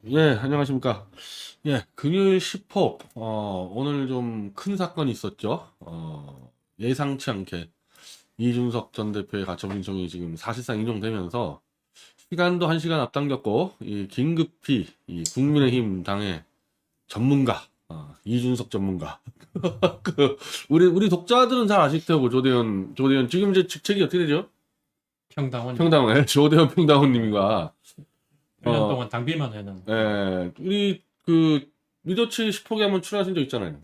예, 안녕하십니까. 예, 금요일 10호, 오늘 좀 큰 사건이 있었죠. 예상치 않게 이준석 전 대표의 가처분 신청이 지금 사실상 인용되면서 시간도 1시간 앞당겼고, 이 긴급히 이 국민의힘 당의 전문가, 이준석 전문가. 그, 우리 독자들은 잘 아실 테고, 조대현, 지금 이제 직책이 어떻게 되죠? 평당원 평당원, 조대현 평당원님과, 1년 어, 동안 당비만 해는 우리 리더치 10호기 한번 출연하신 적 있잖아요.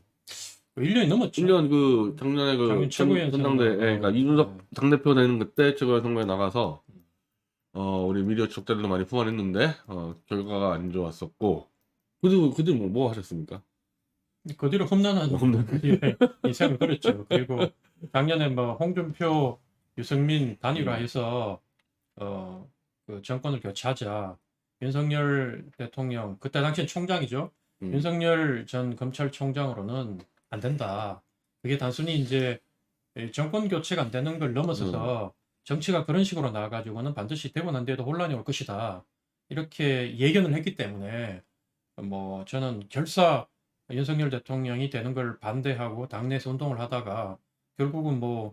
1년이 넘었죠. 1년 작년에 작년 최고위원 전당대, 선거. 그러니까 이준석 당대표 되는 그때 최고위원 선거에 나가서, 우리 미디어 적자들도 많이 후원했는데, 결과가 안 좋았었고, 그들 뭐 하셨습니까? 그 뒤로 험난한 홈런. 예, 인생을 걸었죠. 그리고 작년에 뭐 홍준표, 유승민 단일화해서 그 정권을 교체하자. 윤석열 대통령 그때 당시엔 총장이죠. 윤석열 전 검찰총장으로는 안 된다. 그게 단순히 이제 정권 교체가 안 되는 걸 넘어서서 정치가 그런 식으로 나와가지고는 반드시 되고 난 뒤에도 혼란이 올 것이다. 이렇게 예견을 했기 때문에 뭐 저는 결사 윤석열 대통령이 되는 걸 반대하고 당내에서 운동을 하다가 결국은 뭐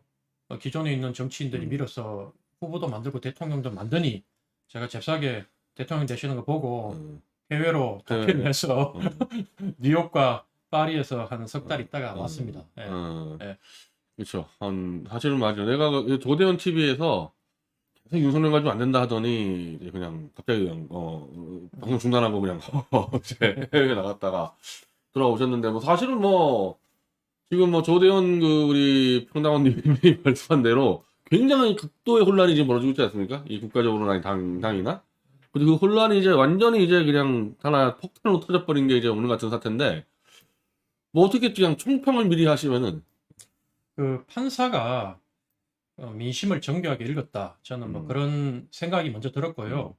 기존에 있는 정치인들이 밀어서 후보도 만들고 대통령도 만드니 제가 잽싸게 대통령 되시는 거 보고 해외로 도피를 해외. 해서 뉴욕과 파리에서 한 석 달 있다가 왔습니다. 예. 예. 그렇죠. 사실은 맞아. 내가 조대현 TV에서 계속 윤석열 가지고 안 된다 하더니 이제 그냥 갑자기 그냥 방송 중단하고 그냥 이제 해외 나갔다가 돌아오셨는데, 뭐 사실은 뭐 지금 뭐 조대현 우리 평당원님이 말씀한 대로 굉장히 극도의 혼란이 지금 벌어지고 있지 않습니까? 이 국가적으로나 당이나. 그리고 그 혼란이 이제 완전히 이제 그냥 하나 폭탄으로 터져버린 게 이제 오늘 같은 사태인데, 뭐 어떻게 그냥 총평을 미리 하시면은. 그 판사가 민심을 정교하게 읽었다. 저는 뭐 그런 생각이 먼저 들었고요.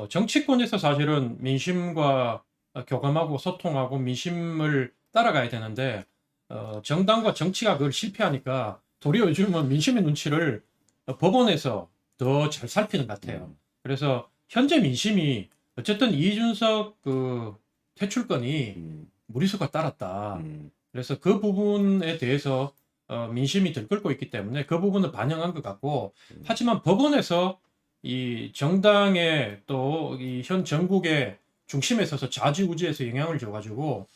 정치권에서 사실은 민심과 교감하고 소통하고 민심을 따라가야 되는데 정당과 정치가 그걸 실패하니까 도리어 요즘은 민심의 눈치를 법원에서 더 잘 살피는 것 같아요. 그래서 현재 민심이 어쨌든 이준석 그 퇴출건이 무리수가 따랐다. 그래서 그 부분에 대해서 민심이 들끓고 있기 때문에 그 부분을 반영한 것 같고, 하지만 법원에서 이 정당의 또 이 현 정국의 중심에 서서 좌지우지해서 영향을 줘가지고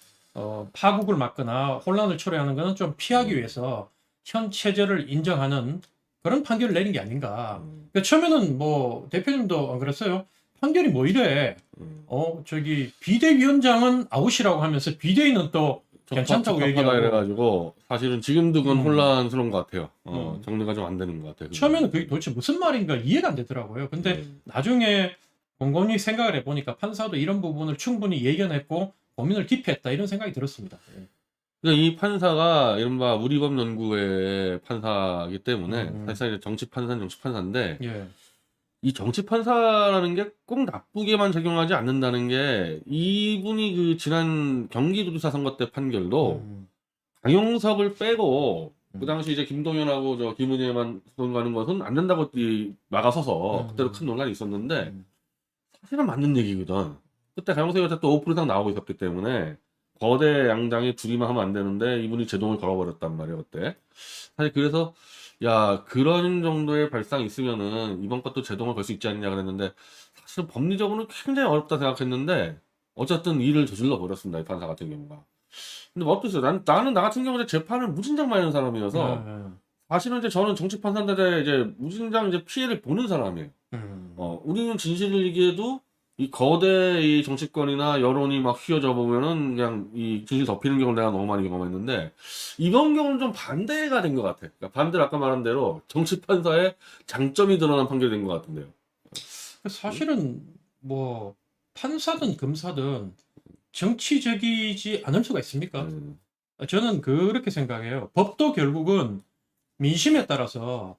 파국을 막거나 혼란을 초래하는 것은 좀 피하기 위해서 현 체제를 인정하는 그런 판결을 내린 게 아닌가. 그러니까 처음에는 뭐 대표님도 안 그랬어요? 판결이 뭐 이래? 저기 비대위원장은 아웃이라고 하면서 비대위는 또 괜찮다고 적합하다 얘기하고. 이래가지고 사실은 지금도 그건 혼란스러운 것 같아요. 음. 정리가 좀 안 되는 것 같아요. 처음에는 그게 도대체 무슨 말인가 이해가 안 되더라고요. 근데 나중에 곰곰이 생각을 해보니까 판사도 이런 부분을 충분히 예견했고 고민을 깊이 했다 이런 생각이 들었습니다. 그러니까 이 판사가 이른바 우리법연구회 판사이기 때문에 사실상 이제 정치 판사는 정치 판사인데, 예. 이 정치 판사라는 게 꼭 나쁘게만 적용하지 않는다는 게, 이분이 그 지난 경기도지사 선거 때 판결도 강용석을 빼고 그 당시 이제 김동연하고 저 김은혜만 선거하는 것은 안 된다고 막아서서 그때도 큰 논란이 있었는데, 사실은 맞는 얘기거든. 그때 강용석이 또 5% 이상 나오고 있었기 때문에 거대 양당이 둘이만 하면 안 되는데 이분이 제동을 걸어버렸단 말이에요 그때. 사실 그래서 야, 그런 정도의 발상이 있으면은 이번 것도 제동을 걸 수 있지 않냐 그랬는데, 사실 법리적으로는 굉장히 어렵다 생각했는데 어쨌든 일을 저질러 버렸습니다 이 판사 같은 경우가. 근데 뭐 어떠세요? 나는 나 같은 경우는 재판을 무진장 많이 하는 사람이어서 사실은 이제 저는 정치 판사들의 이제 무진장 이제 피해를 보는 사람이에요. 우리는 진실을 얘기해도 이 거대 이 정치권이나 여론이 막 휘어져 보면은 그냥 이 진실 덮이는 경우를 내가 너무 많이 경험했는데, 이번 경우는 좀 반대가 된 것 같아. 그러니까 반대로 아까 말한 대로 정치 판사의 장점이 드러난 판결이 된 것 같은데요. 사실은 뭐 판사든 검사든 정치적이지 않을 수가 있습니까? 저는 그렇게 생각해요. 법도 결국은 민심에 따라서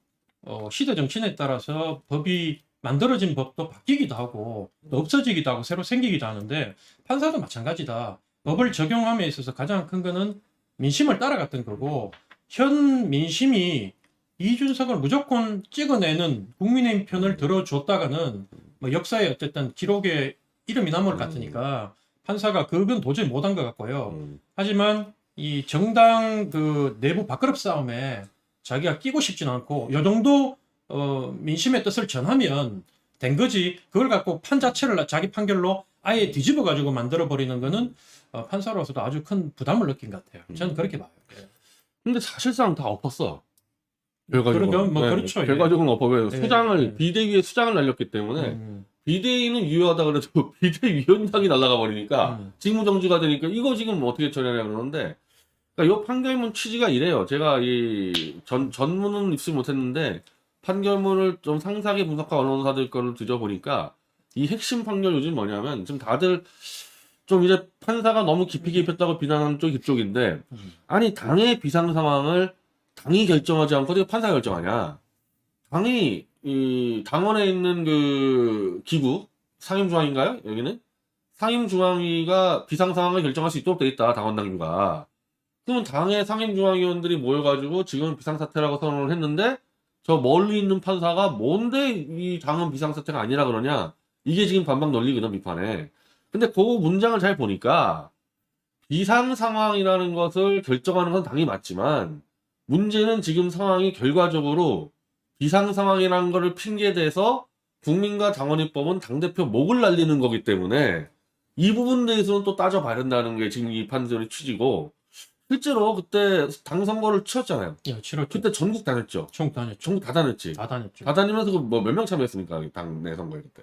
시대 정신에 따라서 법이 만들어진 법도 바뀌기도 하고 또 없어지기도 하고 새로 생기기도 하는데 판사도 마찬가지다. 법을 적용함에 있어서 가장 큰 거는 민심을 따라갔던 거고, 현 민심이 이준석을 무조건 찍어내는 국민의힘 편을 들어줬다가는 뭐 역사에 어쨌든 기록에 이름이 남을 것 같으니까 판사가 그건 도저히 못한 것 같고요. 하지만 이 정당 그 내부 밥그릇 싸움에 자기가 끼고 싶진 않고 요 정도 민심의 뜻을 전하면 된 거지 그걸 갖고 판 자체를 자기 판결로 아예 뒤집어 가지고 만들어 버리는 거는 판사로서도 아주 큰 부담을 느낀 것 같아요. 저는 그렇게 봐요. 근데 사실상 다 엎었어. 결과적으로. 그러니까 뭐 그렇죠. 예. 결과적으로 엎어요. 예, 수장을 예. 비대위에 수장을 날렸기 때문에 비대위는 유효하다 그래도 비대위원장이 날아가 버리니까 직무정지가 되니까 이거 지금 어떻게 처리하냐 그러는데 그러니까 이 판결문 취지가 이래요. 제가 이 전문은 입수 못했는데 판결문을 좀 상세하게 분석한 언론사들 거를 뒤져보니까 이 핵심 판결 요즘 뭐냐면 지금 다들 좀 이제 판사가 너무 깊이 개입했다고 비난하는 쪽이 이쪽인데 아니 당의 비상 상황을 당이 결정하지 않고 어떻게 판사가 결정하냐. 당이 이 당원에 있는 그 기구 상임중앙인가요? 여기는 상임중앙위가 비상 상황을 결정할 수 있도록 돼 있다. 당원 당규가. 그러면 당의 상임중앙위원들이 모여가지고 지금 비상사태라고 선언을 했는데 저 멀리 있는 판사가 뭔데 이 당은 비상사태가 아니라 그러냐. 이게 지금 반박 논리거든 비판에. 근데 그 문장을 잘 보니까 비상 상황이라는 것을 결정하는 건 당이 맞지만 문제는 지금 상황이 결과적으로 비상 상황이라는 거를 핑계대서 국민과 당원입법은 당대표 목을 날리는 거기 때문에 이 부분에 대해서는 또 따져봐야 된다는 게 지금 이 판결의 취지고 실제로 그때 당 선거를 치렀잖아요. 예, 치렀죠. 그때 전국 다녔죠. 총 다녔죠. 전국 다 다녔지. 다 다녔죠. 다 다니면서 뭐 몇 명 참여했습니까? 당내 선거에 그때.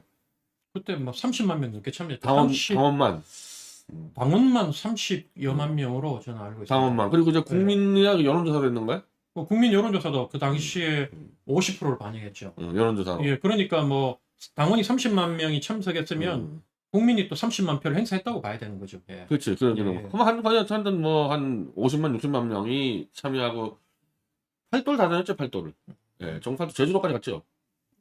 그때 뭐 30만 명 넘게 참여했죠. 당원만. 당원만 30여만 명으로 저는 알고 있습니다. 당원만. 그리고 이제 국민이랑 여론조사도 했는 거야? 뭐 국민 여론조사도 그 당시에 50%를 반영했죠. 여론조사. 예, 그러니까 뭐 당원이 30만 명이 참석했으면 국민이 또 30만 표를 행사했다고 봐야 되는 거죠. 예. 그렇지. 그러기는. 예. 그럼 한 50만, 60만 명이 참여하고 팔도를 다 다녔죠, 팔도를. 예, 정팔도 제주도까지 갔죠.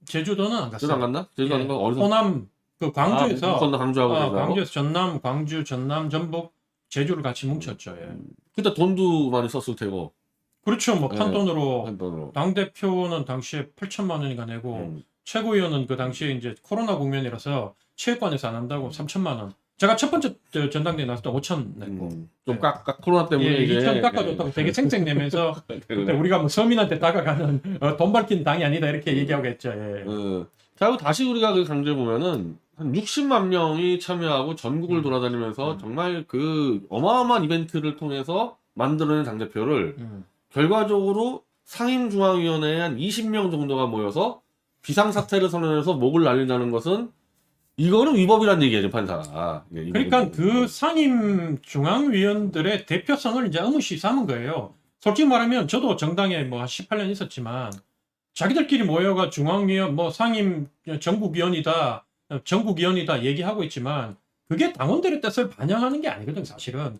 제주도는 안 제주도 안 갔어요. 갔나? 제주도 예. 안 가? 어디서? 호남 그 광주에서 건너 강주하고 제주하고? 광주에서 전남, 광주, 전남, 전북, 제주를 같이 뭉쳤죠. 예. 그때 돈도 많이 썼을 테고. 그렇죠. 뭐 예. 판돈으로 한 돈으로. 당 대표는 당시에 8천만 원인가 내고 최고위원은 그 당시에 이제 코로나 국면이라서 체육관에서 안 한다고 3천만 원. 제가 첫 번째 전당대회 나왔을 때 5천 냈고. 좀 코로나 때문에. 예, 이제 2천 깎아줬다고 되게 생색내면서 그때 그러네. 우리가 뭐 서민한테 다가가는 돈 밝힌 당이 아니다 이렇게 얘기하고 했죠. 예. 자, 그리고 다시 우리가 그 강조해 보면은 한 60만 명이 참여하고 전국을 돌아다니면서 정말 그 어마어마한 이벤트를 통해서 만들어낸 당대표를 결과적으로 상임중앙위원회에 한 20명 정도가 모여서 비상사태를 선언해서 목을 날린다는 것은 이거는 위법이라는 얘기예요, 판사가. 예, 그러니까 그 상임 중앙위원들의 대표성을 이제 의무시 삼은 거예요. 솔직히 말하면 저도 정당에 뭐 18년 있었지만 자기들끼리 모여가 중앙위원 뭐 상임 전국위원이다 얘기하고 있지만 그게 당원들의 뜻을 반영하는 게 아니거든 사실은.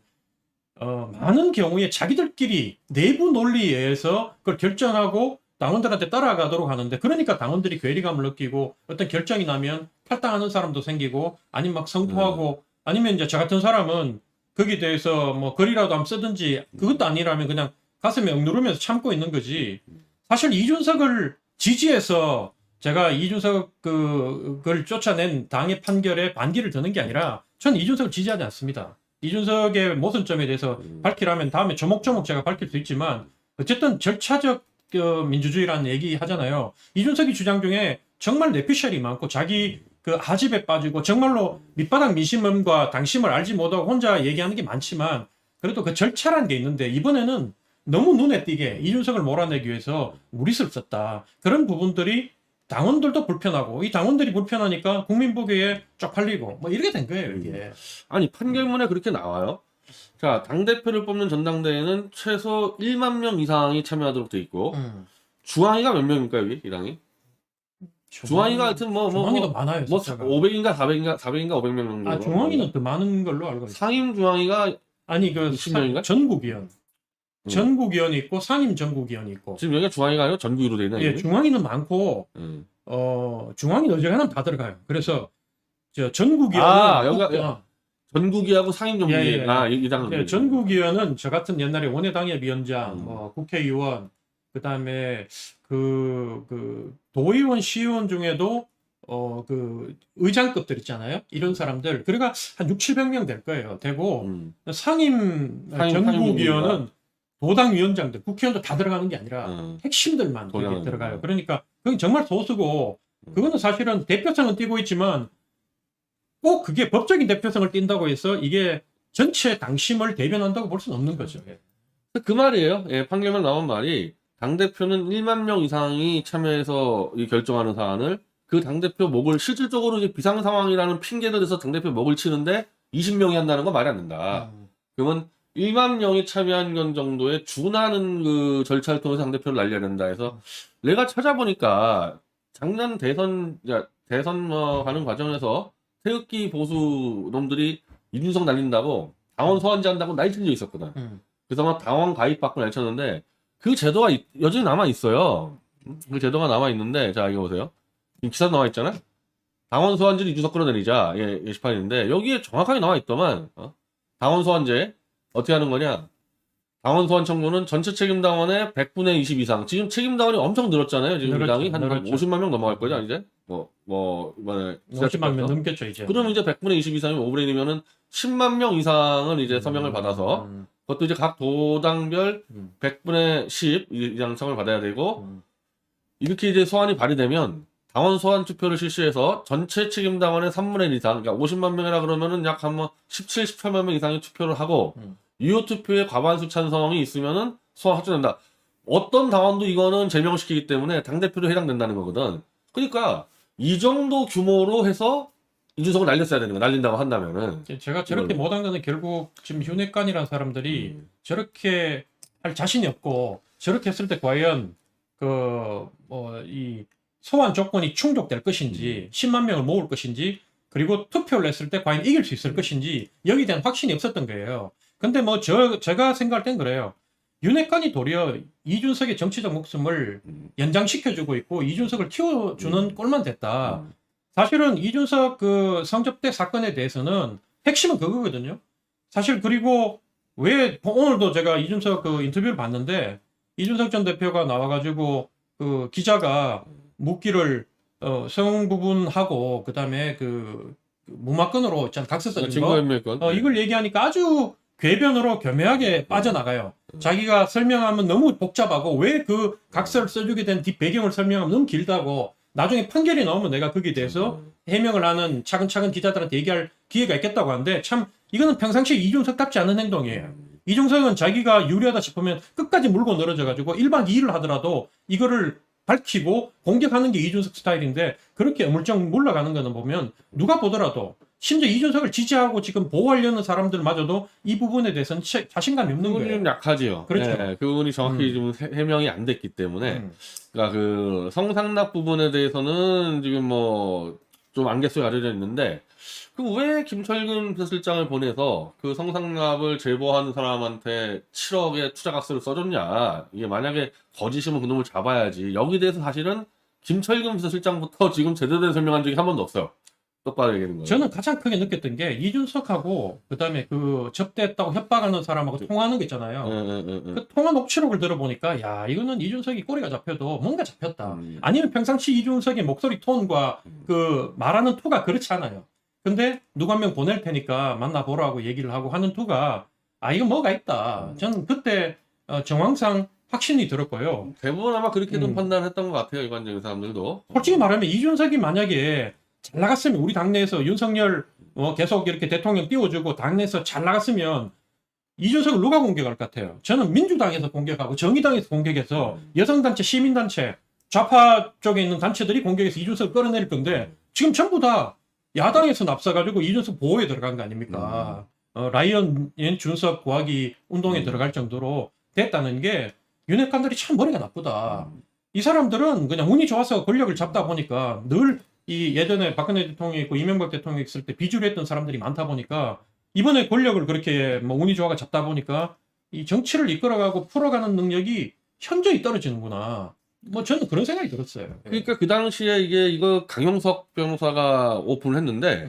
많은 경우에 자기들끼리 내부 논리에 의해서 그걸 결정하고 당원들한테 따라가도록 하는데 그러니까 당원들이 괴리감을 느끼고 어떤 결정이 나면 탈당하는 사람도 생기고 아니면 막 성토하고 아니면 이제 저 같은 사람은 거기에 대해서 뭐 글이라도 한번 쓰든지 그것도 아니라면 그냥 가슴에 억누르면서 참고 있는 거지. 사실 이준석을 지지해서 제가 이준석 그걸 쫓아낸 당의 판결에 반기를 드는 게 아니라 저는 이준석을 지지하지 않습니다. 이준석의 모순점에 대해서 밝히라면 다음에 조목조목 제가 밝힐 수 있지만 어쨌든 절차적 민주주의라는 얘기 하잖아요. 이준석이 주장 중에 정말 뇌피셜이 많고 자기 그 아집에 빠지고 정말로 밑바닥 민심과 당심을 알지 못하고 혼자 얘기하는 게 많지만 그래도 그 절차라는 게 있는데 이번에는 너무 눈에 띄게 이준석을 몰아내기 위해서 무리수를 썼다. 그런 부분들이 당원들도 불편하고 이 당원들이 불편하니까 국민 보기에 쪽팔리고 뭐 이렇게 된 거예요 이게. 아니 판결문에 그렇게 나와요. 자, 당대표를 뽑는 전당대회는 최소 1만 명 이상이 참여하도록 돼 있고 중앙위가 몇 명입니까 여기 이 당이? 중앙위가 하여튼 중앙위도 많아요. 뭐 숫자가. 500인가 400인가 500명 정도. 아 중앙위는 더 많은 걸로 알고 있어요. 상임 중앙위가 아니 그 60명인가? 전국위원. 전국위원이 있고 상임 전국위원이 있고. 지금 여기가 중앙위가 아니고 전국위로 돼 있나? 예, 중앙위는 많고 중앙위는 어지간하면 다 들어가요. 그래서 저 전국위원은 여기가 전국위하고 상임 전국위. 예. 이 당은. 예, 전국위원은 저 같은 옛날에 원내당협위원장, 뭐 국회의원, 그다음에 그 도의원, 시의원 중에도 그 의장급들 있잖아요. 이런 사람들 그러니까 한 6, 700명 될 거예요. 되고 상임 정부위원은 도당 위원장들, 국회의원도 다 들어가는 게 아니라 핵심들만 거기 들어가요. 그러니까 그건 정말 소수고 그거는 사실은 대표성은 띄고 있지만 꼭 그게 법적인 대표성을 띈다고 해서 이게 전체 당심을 대변한다고 볼 수는 없는 거죠. 그 말이에요. 예, 판결만 나온 말이 당대표는 1만 명 이상이 참여해서 이 결정하는 사안을 그 당대표 목을 실질적으로 이제 비상 상황이라는 핑계를 대서 당대표 목을 치는데 20명이 한다는 건 말이 안 된다. 그러면 1만 명이 참여한 건 정도의 준하는 그 절차를 통해서 당대표를 날려야 된다 해서 내가 찾아보니까 작년 대선 가는 과정에서 태극기 보수 놈들이 이준석 날린다고 당원 소환제 한다고 난리 쳐 있었거든. 그래서 막 당원 가입 받고 난리 쳤는데 그 제도가 여전히 남아 있어요. 그 제도가 남아 있는데 자 이거 보세요. 기사 나와 있잖아. 당원 소환제를 이준석 끌어내리자 게시판인데 여기에 정확하게 나와 있더만 당원 소환제 어떻게 하는 거냐? 당원 소환 청구는 전체 책임 당원의 100분의 20 이상. 지금 책임 당원이 엄청 늘었잖아요. 지금 당이 한 50만 명 넘어갈 거죠, 이제? 이번에 50만 명 넘겠죠, 이제. 그러면 이제 100분의 20 이상이면 5분의 1이면은 10만 명 이상을 이제 서명을 받아서 그것도 이제 각 도당별 100분의 10 이상 서명을 받아야 되고 이렇게 이제 소환이 발의되면 당원 소환 투표를 실시해서 전체 책임 당원의 3분의 1 이상, 그러니까 50만 명이라 그러면은 약 한 17, 18만 명 이상이 투표를 하고 유효 투표에 과반수 찬성이 있으면은 소환 확정된다. 어떤 당원도 이거는 제명시키기 때문에 당대표도 해당된다는 거거든. 그러니까 이 정도 규모로 해서 이준석을 날렸어야 되는 거야. 날린다고 한다면은. 제가 저렇게 못한 거는 결국 지금 윤핵관이라는 사람들이 저렇게 할 자신이 없고 저렇게 했을 때 과연 이 소환 조건이 충족될 것인지 10만 명을 모을 것인지 그리고 투표를 했을 때 과연 이길 수 있을 것인지 여기에 대한 확신이 없었던 거예요. 근데 뭐 제가 생각할 땐 그래요. 윤핵관이 도리어 이준석의 정치적 목숨을 연장시켜주고 있고 이준석을 키워주는 꼴만 됐다. 사실은 이준석 그 성접대 사건에 대해서는 핵심은 그거거든요. 사실 그리고 왜 오늘도 제가 이준석 그 인터뷰를 봤는데 이준석 전 대표가 나와가지고 그 기자가 묻기를 성부분하고 그다음에 그 무마건으로 있잖아 각서 써준 거 증거인멸권 이걸 얘기하니까 아주 궤변으로 교묘하게 빠져나가요. 자기가 설명하면 너무 복잡하고 왜 그 각서를 써주게 된 뒷 배경을 설명하면 너무 길다고 나중에 판결이 나오면 내가 거기에 대해서 해명을 하는 차근차근 기자들한테 얘기할 기회가 있겠다고 하는데 참 이거는 평상시에 이준석답지 않은 행동이에요. 이준석은 자기가 유리하다 싶으면 끝까지 물고 늘어져가지고 1박 2일을 하더라도 이거를 밝히고 공격하는 게 이준석 스타일인데 그렇게 어물쩍 물러가는 거는 보면 누가 보더라도 심지어 이준석을 지지하고 지금 보호하려는 사람들마저도 이 부분에 대해서는 자신감이 없는 거예요. 좀 약하지요. 그렇죠. 네, 그 부분이 정확히 좀 해명이 안 됐기 때문에 그러니까 그 성상납 부분에 대해서는 지금 뭐 좀 안갯소리 가려져 있는데 그 왜 김철근 비서실장을 보내서 그 성상납을 제보하는 사람한테 7억의 투자각서를 써줬냐. 이게 만약에 거짓이면 그놈을 잡아야지. 여기 대해서 사실은 김철근 비서실장부터 지금 제대로 된 설명한 적이 한 번도 없어요. 똑바로 얘기하는 거예요. 저는 가장 크게 느꼈던 게 이준석하고 그다음에 그 접대했다고 협박하는 사람하고 통화하는 거 있잖아요. 그 통화 녹취록을 들어보니까 야 이거는 이준석이 꼬리가 잡혀도 뭔가 잡혔다. 아니면 평상시 이준석의 목소리 톤과 그 말하는 투가 그렇지 않아요. 근데 누구 한 명 보낼 테니까 만나보라고 얘기를 하고 하는 투가 아 이거 뭐가 있다. 저는 그때 정황상 확신이 들었고요. 대부분 아마 그렇게 좀 판단했던 것 같아요. 일반적인 사람들도. 솔직히 말하면 이준석이 만약에 잘 나갔으면 우리 당내에서 윤석열 계속 이렇게 대통령 띄워주고 당내에서 잘 나갔으면 이준석을 누가 공격할 것 같아요? 저는 민주당에서 공격하고 정의당에서 공격해서 여성단체, 시민단체, 좌파 쪽에 있는 단체들이 공격해서 이준석을 끌어내릴 건데 지금 전부 다 야당에서 납사가지고 이준석 보호에 들어간 거 아닙니까? 라이언 준석 구하기 운동에 들어갈 정도로 됐다는 게 윤핵관들이 참 머리가 나쁘다. 이 사람들은 그냥 운이 좋아서 권력을 잡다 보니까 늘 이 예전에 박근혜 대통령이 있고 이명박 대통령이 있을 때 비주류 했던 사람들이 많다 보니까 이번에 권력을 그렇게 뭐 운이 좋아가 잡다 보니까 이 정치를 이끌어가고 풀어가는 능력이 현저히 떨어지는구나. 뭐 저는 그런 생각이 들었어요. 그러니까 그 당시에 이거 강용석 변호사가 오픈을 했는데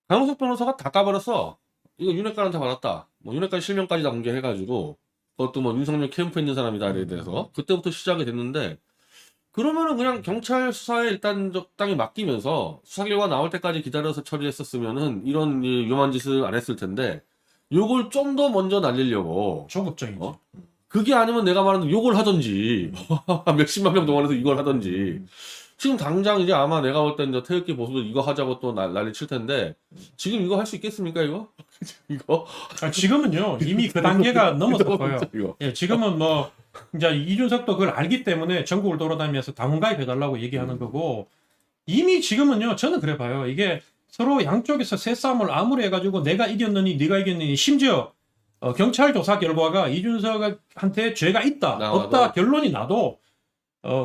강용석 변호사가 다 까버렸어. 이거 윤핵관한테 받았다. 뭐 윤핵관 실명까지 다 공개해가지고 그것도 뭐 윤석열 캠프에 있는 사람이다에 대해서 그때부터 시작이 됐는데 그러면은 그냥 경찰 수사에 일단 적당히 맡기면서 수사 결과 나올 때까지 기다려서 처리했었으면은 이런 위험한 짓을 안 했을 텐데 요걸 좀 더 먼저 날리려고 조급증이지. 어? 그게 아니면 내가 말하는 욕을 하던지 몇십만 명 동원해서 이걸 하던지 지금 당장 이제 아마 내가 볼 땐 태극기 보수도 이거 하자고 또 난리 칠 텐데 지금 이거 할 수 있겠습니까 이거? 이거? 지금은요 이미 그 단계가 넘어섰고요. 이거. 예, 지금은 뭐 이제 이준석도 그걸 알기 때문에 전국을 돌아다니면서 당원 가입해달라고 얘기하는 거고 이미 지금은요 저는 그래 봐요. 이게 서로 양쪽에서 새싸움을 아무리 해가지고 내가 이겼느니 네가 이겼느니 심지어 경찰 조사 결과가 이준석한테 죄가 있다 나와도. 없다 결론이 나도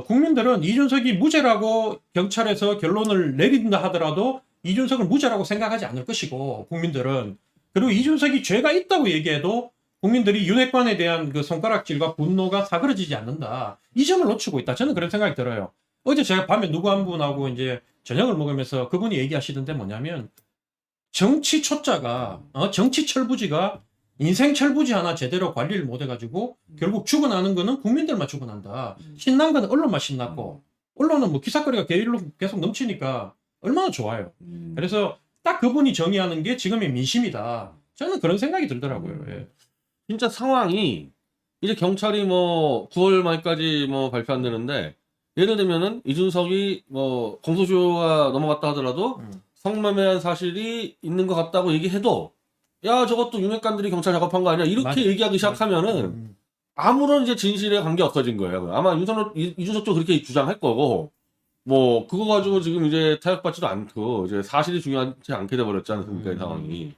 국민들은 이준석이 무죄라고 경찰에서 결론을 내린다 하더라도 이준석을 무죄라고 생각하지 않을 것이고 국민들은 그리고 이준석이 죄가 있다고 얘기해도 국민들이 윤핵관에 대한 그 손가락질과 분노가 사그러지지 않는다. 이 점을 놓치고 있다. 저는 그런 생각이 들어요. 어제 제가 밤에 누구 한 분하고 이제 저녁을 먹으면서 그분이 얘기하시던데 뭐냐면 정치 초짜가 정치 철부지가 인생 철부지 하나 제대로 관리를 못 해가지고 결국 죽어나는 거는 국민들만 죽어난다. 신난 건 언론만 신났고 언론은 뭐 기사거리가 계속 넘치니까 얼마나 좋아요. 그래서 딱 그분이 정의하는 게 지금의 민심이다. 저는 그런 생각이 들더라고요. 예. 진짜 상황이 이제 경찰이 뭐 9월 말까지 뭐 발표 안 되는데 예를 들면은 이준석이 뭐 공소시효가 넘어갔다 하더라도 성매매한 사실이 있는 것 같다고 얘기해도 야 저것도 윤핵관들이 경찰 작업한 거 아니야 이렇게 맞아. 얘기하기 시작하면은 아무런 이제 진실에 관계 없어진 거예요. 아마 이준석도 그렇게 주장할 거고 뭐 그거 가지고 지금 이제 타협받지도 않고 이제 사실이 중요하지 않게 돼버렸지 않습니까 이 상황이.